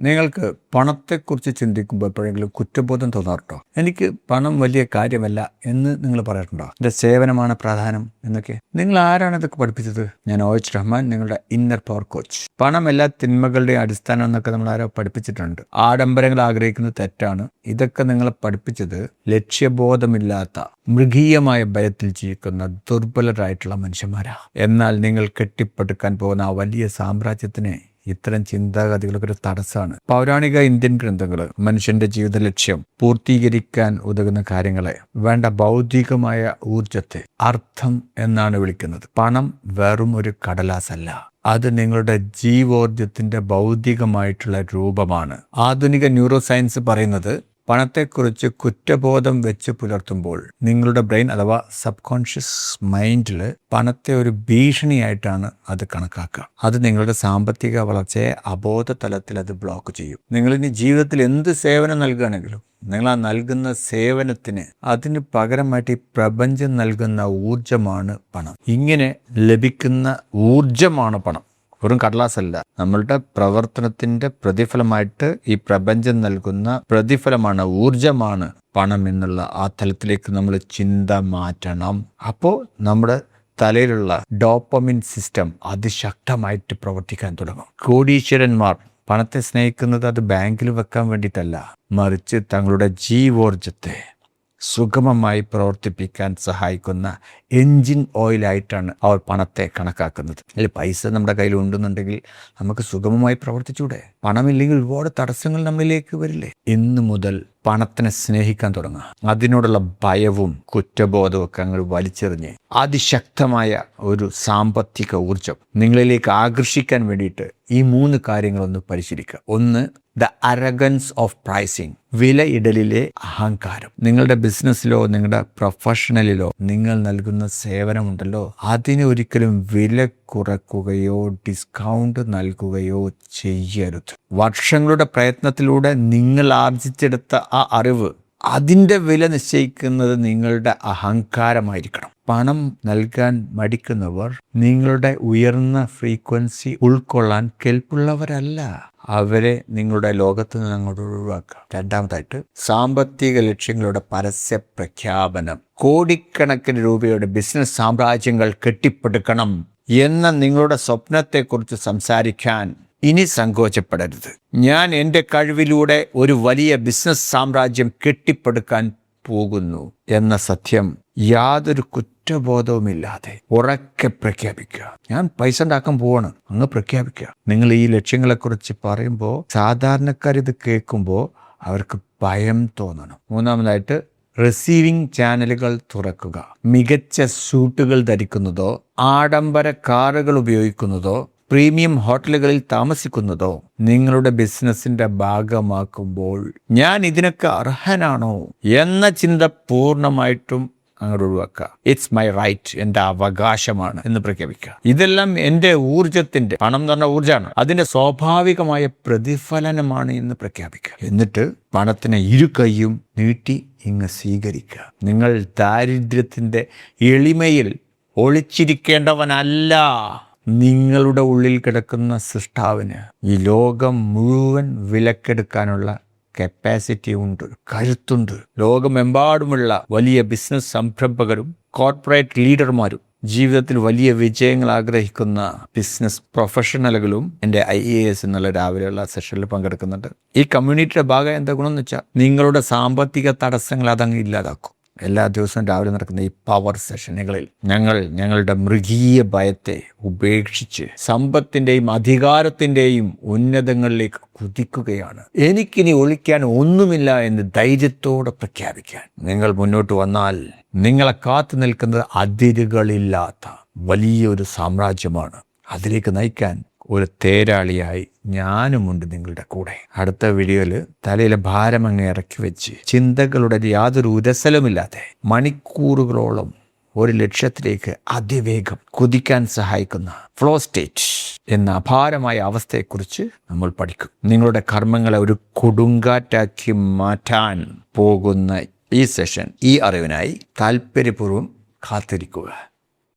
നിങ്ങൾക്ക് പണത്തെക്കുറിച്ച് ചിന്തിക്കുമ്പോൾ എപ്പോഴെങ്കിലും കുറ്റബോധം തോന്നാറുണ്ടോ? എനിക്ക് പണം വലിയ കാര്യമല്ല എന്ന് നിങ്ങൾ പറയാറുണ്ടോ? എൻ്റെ സേവനമാണ് പ്രധാനം എന്നൊക്കെ. നിങ്ങൾ ആരാണ് ഇതൊക്കെ പഠിപ്പിച്ചത്? ഞാൻ OH റഹ്മാൻ, നിങ്ങളുടെ ഇന്നർ പവർ കോച്ച്. പണം എല്ലാ തിന്മകളുടെയും അടിസ്ഥാനം എന്നൊക്കെ നമ്മൾ ആരോ പഠിപ്പിച്ചിട്ടുണ്ട്. ആഡംബരങ്ങൾ ആഗ്രഹിക്കുന്നത് തെറ്റാണ്. ഇതൊക്കെ നിങ്ങളെ പഠിപ്പിച്ചത് ലക്ഷ്യബോധമില്ലാത്ത മൃഗീയമായ ഭയത്തിൽ ജീവിക്കുന്ന ദുർബലരായിട്ടുള്ള മനുഷ്യന്മാരാ. എന്നാൽ നിങ്ങൾ കെട്ടിപ്പടുക്കാൻ പോകുന്ന ആ വലിയ സാമ്രാജ്യത്തിന് ഇത്തരം ചിന്താഗതികളൊക്കെ ഒരു തടസ്സമാണ്. പൗരാണിക ഇന്ത്യൻ ഗ്രന്ഥങ്ങൾ മനുഷ്യന്റെ ജീവിത ലക്ഷ്യം പൂർത്തീകരിക്കാൻ ഉതകുന്ന കാര്യങ്ങളെ, വേണ്ട ഭൗതികമായ ഊർജത്തെ അർത്ഥം എന്നാണ് വിളിക്കുന്നത്. പണം വെറും ഒരു കടലാസല്ല, അത് നിങ്ങളുടെ ജീവോർജത്തിന്റെ ഭൗതികമായിട്ടുള്ള രൂപമാണ്. ആധുനിക ന്യൂറോ സയൻസ് പറയുന്നത് പണത്തെക്കുറിച്ച് കുറ്റബോധം വെച്ച് പുലർത്തുമ്പോൾ നിങ്ങളുടെ ബ്രെയിൻ അഥവാ സബ് കോൺഷ്യസ് മൈൻഡിൽ പണത്തെ ഒരു ഭീഷണിയായിട്ടാണ് അത് കണക്കാക്കുക. അത് നിങ്ങളുടെ സാമ്പത്തിക വളർച്ചയെ അബോധ തലത്തിൽ അത് ബ്ലോക്ക് ചെയ്യും. നിങ്ങളിനി ജീവിതത്തിൽ എന്ത് സേവനം നൽകുകയാണെങ്കിലും നിങ്ങൾ ആ നൽകുന്ന സേവനത്തിന് അതിന് പകരമായിട്ട് ഈ പ്രപഞ്ചം നൽകുന്ന ഊർജമാണ് പണം. ഇങ്ങനെ ലഭിക്കുന്ന ഊർജമാണ് പണം, വെറും കടലാസല്ല. നമ്മളുടെ പ്രവർത്തനത്തിന്റെ പ്രതിഫലമായിട്ട് ഈ പ്രപഞ്ചം നൽകുന്ന പ്രതിഫലമാണ്, ഊർജമാണ് പണം എന്നുള്ള ആ തലത്തിലേക്ക് നമ്മൾ ചിന്ത മാറ്റണം. അപ്പോൾ നമ്മുടെ തലയിലുള്ള ഡോപ്പമിൻ സിസ്റ്റം അതിശക്തമായിട്ട് പ്രവർത്തിക്കാൻ തുടങ്ങും. കോടീശ്വരന്മാർ പണത്തെ സ്നേഹിക്കുന്നത് അത് ബാങ്കിൽ വെക്കാൻ വേണ്ടിയിട്ടല്ല, മറിച്ച് തങ്ങളുടെ ജീവോർജത്തെ സുഗമമായി പ്രവർത്തിപ്പിക്കാൻ സഹായിക്കുന്ന എൻജിൻ ഓയിലായിട്ടാണ് അവർ പണത്തെ കണക്കാക്കുന്നത്. അതിൽ പൈസ നമ്മുടെ കയ്യിൽ ഉണ്ടെന്നുണ്ടെങ്കിൽ നമുക്ക് സുഗമമായി പ്രവർത്തിച്ചൂടെ? പണമില്ലെങ്കിൽ ഒരുപാട് തടസ്സങ്ങൾ നമ്മളിലേക്ക് വരില്ലേ? ഇന്നു മുതൽ പണത്തിനെ സ്നേഹിക്കാൻ തുടങ്ങുക. അതിനോടുള്ള ഭയവും കുറ്റബോധവും ഒക്കെ അങ്ങ് വലിച്ചെറിഞ്ഞ് അതിശക്തമായ ഒരു സാമ്പത്തിക ഊർജം നിങ്ങളിലേക്ക് ആകർഷിക്കാൻ വേണ്ടിയിട്ട് ഈ 3 കാര്യങ്ങളൊന്ന് പരിശീലിക്കുക. 1, ദ അരഗൻസ് ഓഫ് പ്രൈസിങ്, വിലയിടലിലെ അഹങ്കാരം. നിങ്ങളുടെ ബിസിനസ്സിലോ നിങ്ങളുടെ പ്രൊഫഷണലിലോ നിങ്ങൾ നൽകുന്ന സേവനമുണ്ടല്ലോ, അതിന് ഒരിക്കലും വില കുറയ്ക്കുകയോ ഡിസ്കൗണ്ട് നൽകുകയോ ചെയ്യരുത്. വർഷങ്ങളുടെ പ്രയത്നത്തിലൂടെ നിങ്ങൾ ആർജിച്ചെടുത്ത ആ അറിവ്, അതിൻ്റെ വില നിശ്ചയിക്കുന്നത് നിങ്ങളുടെ അഹങ്കാരമായിരിക്കണം. പണം നൽകാൻ മടിക്കുന്നവർ നിങ്ങളുടെ ഉയർന്ന ഫ്രീക്വൻസി ഉൾക്കൊള്ളാൻ കെൽപ്പുള്ളവരല്ല. അവരെ നിങ്ങളുടെ ലോകത്ത് നിന്ന് അങ്ങോട്ട് ഒഴിവാക്കുക. 2ാമതായിട്ട്, സാമ്പത്തിക ലക്ഷ്യങ്ങളുടെ പരസ്യ പ്രഖ്യാപനം. കോടിക്കണക്കിന് രൂപയുടെ ബിസിനസ് സാമ്രാജ്യങ്ങൾ കെട്ടിപ്പടുക്കണം എന്ന നിങ്ങളുടെ സ്വപ്നത്തെക്കുറിച്ച് സംസാരിക്കാൻ ഇനി സങ്കോചപ്പെടരുത്. ഞാൻ എൻ്റെ കഴിവിലൂടെ ഒരു വലിയ ബിസിനസ് സാമ്രാജ്യം കെട്ടിപ്പടുക്കാൻ പോകുന്നു എന്ന സത്യം യാതൊരു കുറ്റബോധവുമില്ലാതെ ഉറക്കെ പ്രഖ്യാപിക്കുക. ഞാൻ പൈസ ഉണ്ടാക്കാൻ പോവാണ്, അങ്ങ് പ്രഖ്യാപിക്കുക. നിങ്ങൾ ഈ ലക്ഷ്യങ്ങളെക്കുറിച്ച് പറയുമ്പോൾ സാധാരണക്കാർ ഇത് കേൾക്കുമ്പോൾ അവർക്ക് ഭയം തോന്നണം. 3ാമതായിട്ട്, റിസീവിംഗ് ചാനലുകൾ തുറക്കുക. മികച്ച സൂട്ടുകൾ ധരിക്കുന്നതോ ആഡംബര കാറുകൾ ഉപയോഗിക്കുന്നതോ പ്രീമിയം ഹോട്ടലുകളിൽ താമസിക്കുന്നതോ നിങ്ങളുടെ ബിസിനസിന്റെ ഭാഗമാക്കുമ്പോൾ ഞാൻ ഇതിനൊക്കെ അർഹനാണോ എന്ന ചിന്ത പൂർണ്ണമായിട്ടും അങ്ങോട്ട് ഒഴിവാക്കുക. ഇറ്റ്സ് മൈ റൈറ്റ്, എൻ്റെ അവകാശമാണ് എന്ന് പ്രഖ്യാപിക്കുക. ഇതെല്ലാം എൻ്റെ ഊർജത്തിന്റെ, പണം എന്ന് പറഞ്ഞ ഊർജ്ജമാണ്, അതിൻ്റെ സ്വാഭാവികമായ പ്രതിഫലനമാണ് എന്ന് പ്രഖ്യാപിക്കുക. എന്നിട്ട് പണത്തിനെ 2 കൈയും നീട്ടി ഇങ്ങ് സ്വീകരിക്കുക. നിങ്ങൾ ദാരിദ്ര്യത്തിന്റെ എളിമയിൽ ഒളിച്ചിരിക്കേണ്ടവനല്ല. നിങ്ങളുടെ ഉള്ളിൽ കിടക്കുന്ന സൃഷ്ടാവിന് ഈ ലോകം മുഴുവൻ വിലക്കെടുക്കാനുള്ള കപ്പാസിറ്റി ഉണ്ട്, കരുത്തുണ്ട്. ലോകമെമ്പാടുമുള്ള വലിയ ബിസിനസ് സംരംഭകരും കോർപ്പറേറ്റ് ലീഡർമാരും ജീവിതത്തിൽ വലിയ വിജയങ്ങൾ ആഗ്രഹിക്കുന്ന ബിസിനസ് പ്രൊഫഷണലുകളും എൻ്റെ IAS എന്നുള്ള രാവിലെയുള്ള സെഷനിൽ പങ്കെടുക്കുന്നുണ്ട്. ഈ കമ്മ്യൂണിറ്റിയുടെ ഭാഗം എന്താ ഗുണമെന്ന് വെച്ചാൽ നിങ്ങളുടെ സാമ്പത്തിക തടസ്സങ്ങൾ അതങ്ങ് ഇല്ലാതാക്കും. എല്ലാ ദിവസവും രാവിലെ നടക്കുന്ന ഈ പവർ സെഷനുകളിൽ ഞങ്ങളുടെ മൃഗീയ ഭയത്തെ ഉപേക്ഷിച്ച് സമ്പത്തിൻ്റെയും അധികാരത്തിൻ്റെയും ഉന്നതങ്ങളിലേക്ക് കുതിക്കുകയാണ്. എനിക്കിനി ഒളിക്കാൻ ഒന്നുമില്ല എന്ന് ധൈര്യത്തോടെ പ്രഖ്യാപിക്കാൻ നിങ്ങൾ മുന്നോട്ട് വന്നാൽ നിങ്ങളെ കാത്തു നിൽക്കുന്നത് അതിരുകളില്ലാത്ത വലിയൊരു സാമ്രാജ്യമാണ്. അതിലേക്ക് നയിക്കാൻ ഒരു തേരാളിയായി ഞാനുമുണ്ട് നിങ്ങളുടെ കൂടെ. അടുത്ത വീഡിയോയിൽ തലയിലെ ഭാരം അങ്ങ് ഇറക്കി വെച്ച് ചിന്തകളുടെ യാതൊരു ഉരസലുമില്ലാതെ മണിക്കൂറുകളോളം ഒരു ലക്ഷ്യത്തിലേക്ക് അതിവേഗം കുതിക്കാൻ സഹായിക്കുന്ന ഫ്ലോ സ്റ്റേറ്റ് എന്ന അപാരമായ അവസ്ഥയെക്കുറിച്ച് നമ്മൾ പഠിക്കും. നിങ്ങളുടെ കർമ്മങ്ങളെ ഒരു കൊടുങ്കാറ്റാക്കി മാറ്റാൻ പോകുന്ന ഈ സെഷൻ, ഈ അറിവിനായി താല്പര്യപൂർവ്വം കാത്തിരിക്കുക.